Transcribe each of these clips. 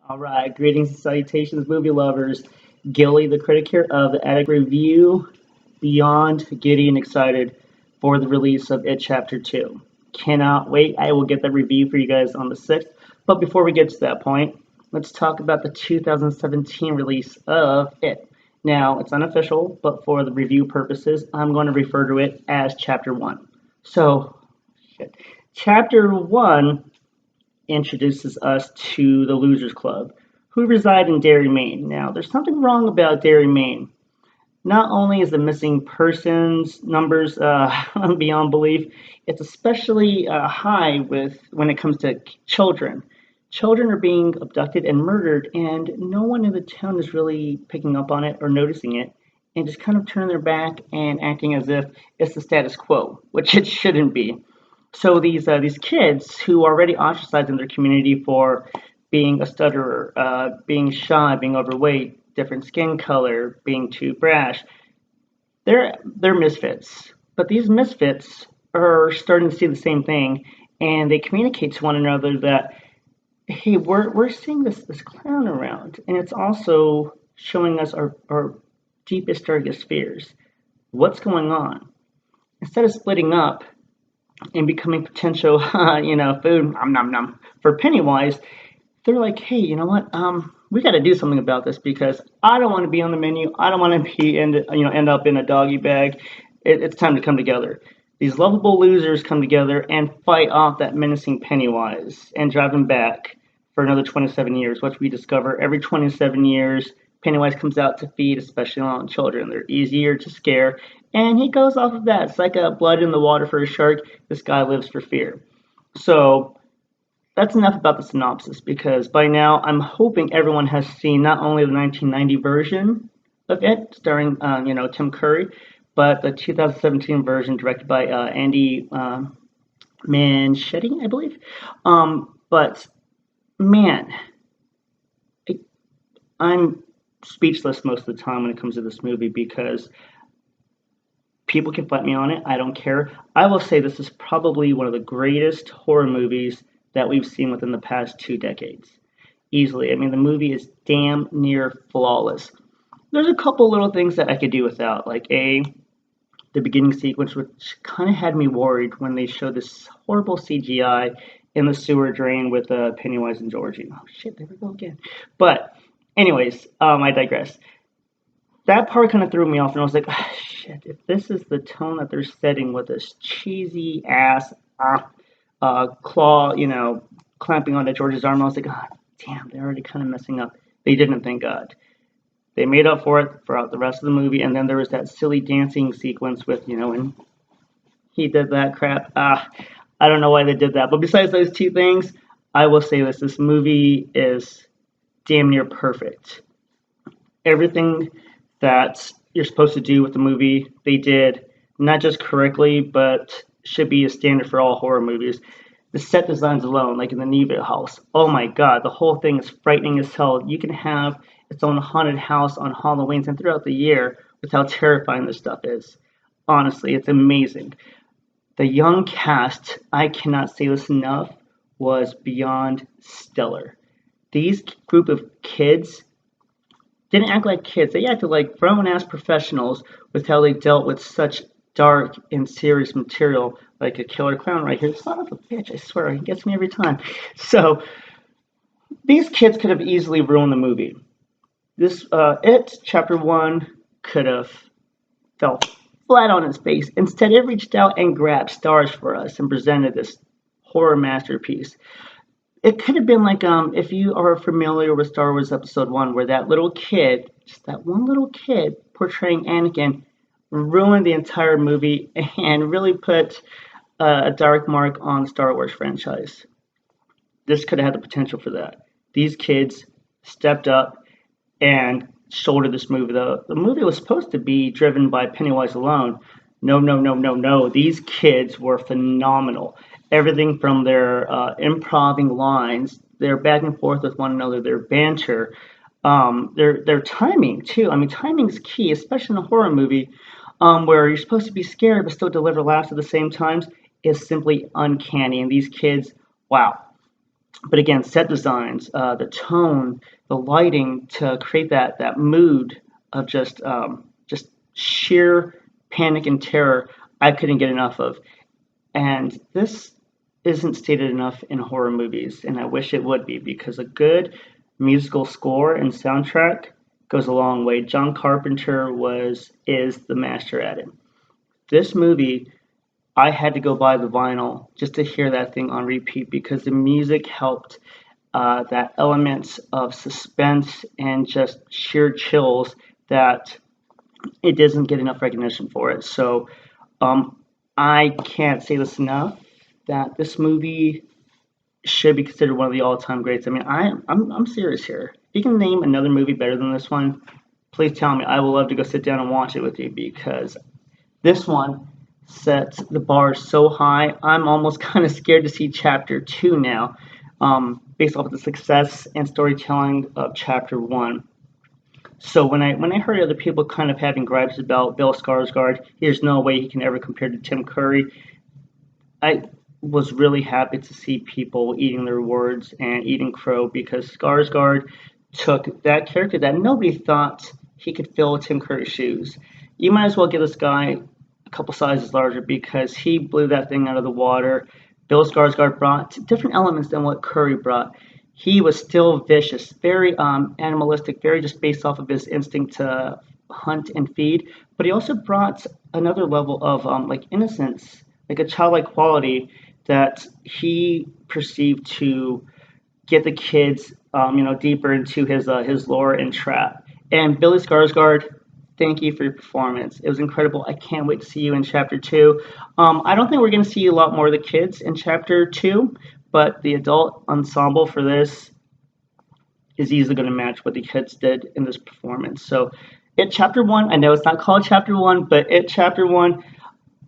All right, greetings and salutations, movie lovers. Gilly, the critic here of the Attic Review, beyond giddy and excited for the release of It Chapter 2. Cannot wait. I will get that review for you guys on the 6th. But before we get to that point, let's talk about the 2017 release of It. Now, it's unofficial, but for the review purposes, I'm going to refer to it as Chapter 1. So, Chapter 1 introduces us to the Losers Club, who reside in Derry, Maine. Now, there's something wrong about Derry, Maine. Not only is the missing persons numbers beyond belief, it's especially high with when it comes to children. Children are being abducted and murdered, and no one in the town is really picking up on it or noticing it, and just kind of turning their back and acting as if it's the status quo, which it shouldn't be. So these kids who are already ostracized in their community for being a stutterer, being shy, being overweight, different skin color, being too brash, they're misfits. But these misfits are starting to see the same thing, and they communicate to one another that, hey, we're seeing this clown around, and it's also showing us our deepest, darkest fears. What's going on? Instead of splitting up and becoming potential, food, nom nom nom, for Pennywise, they're like, hey, you know what? We got to do something about this because I don't want to be on the menu. I don't want to be end up in a doggy bag. It's time to come together. These lovable losers come together and fight off that menacing Pennywise and drive him back for another 27 years, which we discover every 27 years. Pennywise comes out to feed, especially on children. They're easier to scare, and he goes off of that. It's like a blood in the water for a shark. This guy lives for fear. So that's enough about the synopsis because by now I'm hoping everyone has seen not only the 1990 version of it, starring Tim Curry, but the 2017 version directed by Andy Manchetti, I believe. But man, I'm speechless most of the time when it comes to this movie because people can fight me on it. I don't care. I will say this is probably one of the greatest horror movies that we've seen within the past 2 decades. Easily. I mean, the movie is damn near flawless. There's a couple little things that I could do without, like the beginning sequence, which kind of had me worried when they showed this horrible CGI in the sewer drain with Pennywise and Georgie. Oh shit, there we go again. But anyways, I digress. That part kind of threw me off, and I was like, ah, shit, if this is the tone that they're setting with this cheesy ass claw, clamping onto George's arm, I was like, ah, damn, they're already kind of messing up. They didn't, thank God. They made up for it throughout the rest of the movie, and then there was that silly dancing sequence with, and he did that crap. I don't know why they did that, but besides those two things, I will say this movie is damn near perfect. Everything that you're supposed to do with the movie, they did not just correctly, but should be a standard for all horror movies. The set designs alone, like in the Neva house, oh my god, the whole thing is frightening as hell. You can have its own haunted house on Halloween and throughout the year with how terrifying this stuff is. Honestly, it's amazing. The young cast, I cannot say this enough, was beyond stellar. These group of kids didn't act like kids. They acted like grown-ass professionals with how they dealt with such dark and serious material, like a killer clown right here. Son of a bitch, I swear, he gets me every time. So these kids could have easily ruined the movie. It Chapter 1 could have fell flat on its face. Instead, it reached out and grabbed stars for us and presented this horror masterpiece. It could have been like if you are familiar with Star Wars Episode 1, where that little kid, just that one little kid portraying Anakin, ruined the entire movie and really put a dark mark on the Star Wars franchise. This could have had the potential for that. These kids stepped up and shouldered this movie. The movie was supposed to be driven by Pennywise alone. No, no, no, no, no. These kids were phenomenal. Everything from their improving lines, their back and forth with one another, their banter, their timing too. I mean, timing is key, especially in a horror movie where you're supposed to be scared but still deliver laughs at the same times. Is simply uncanny. And these kids, wow. But again, set designs, the tone, the lighting to create that mood of just sheer panic and terror, I couldn't get enough of. And this isn't stated enough in horror movies, and I wish it would be, because a good musical score and soundtrack goes a long way. John Carpenter is the master at it. This movie, I had to go buy the vinyl just to hear that thing on repeat, because the music helped that elements of suspense and just sheer chills that it doesn't get enough recognition for it. So um, I can't say this enough, that this movie should be considered one of the all-time greats. I mean, I'm serious here. If you can name another movie better than this one, please tell me. I would love to go sit down and watch it with you, because this one sets the bar so high. I'm almost kind of scared to see chapter two now, based off of the success and storytelling of chapter one. So when I heard other people kind of having gripes about Bill Skarsgård, there's no way he can ever compare to Tim Curry. I was really happy to see people eating their words and eating crow, because Skarsgård took that character that nobody thought he could fill Tim Curry's shoes. You might as well give this guy a couple sizes larger, because he blew that thing out of the water. Bill Skarsgård brought different elements than what Curry brought. He was still vicious, very animalistic, very just based off of his instinct to hunt and feed. But he also brought another level of like innocence, like a childlike quality that he perceived to get the kids, deeper into his lore and trap. And Billy Skarsgård, thank you for your performance. It was incredible. I can't wait to see you in chapter two. I don't think we're going to see a lot more of the kids in chapter two, but the adult ensemble for this is easily going to match what the kids did in this performance. So, it chapter one. I know it's not called chapter one, but it chapter one,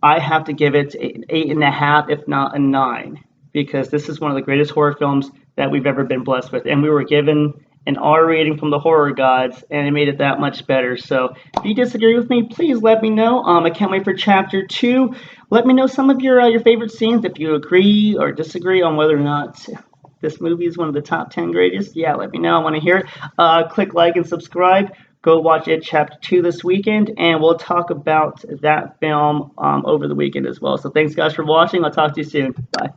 I have to give it an 8.5, if not a 9, because this is one of the greatest horror films that we've ever been blessed with. And we were given an R rating from the horror gods, and it made it that much better. So if you disagree with me, please let me know. I can't wait for chapter 2. Let me know some of your favorite scenes, if you agree or disagree on whether or not this movie is one of the top 10 greatest. Yeah, let me know. I want to hear it. Click like and subscribe. Go watch it chapter 2 this weekend, and we'll talk about that film over the weekend as well. So thanks guys for watching. I'll talk to you soon. Bye.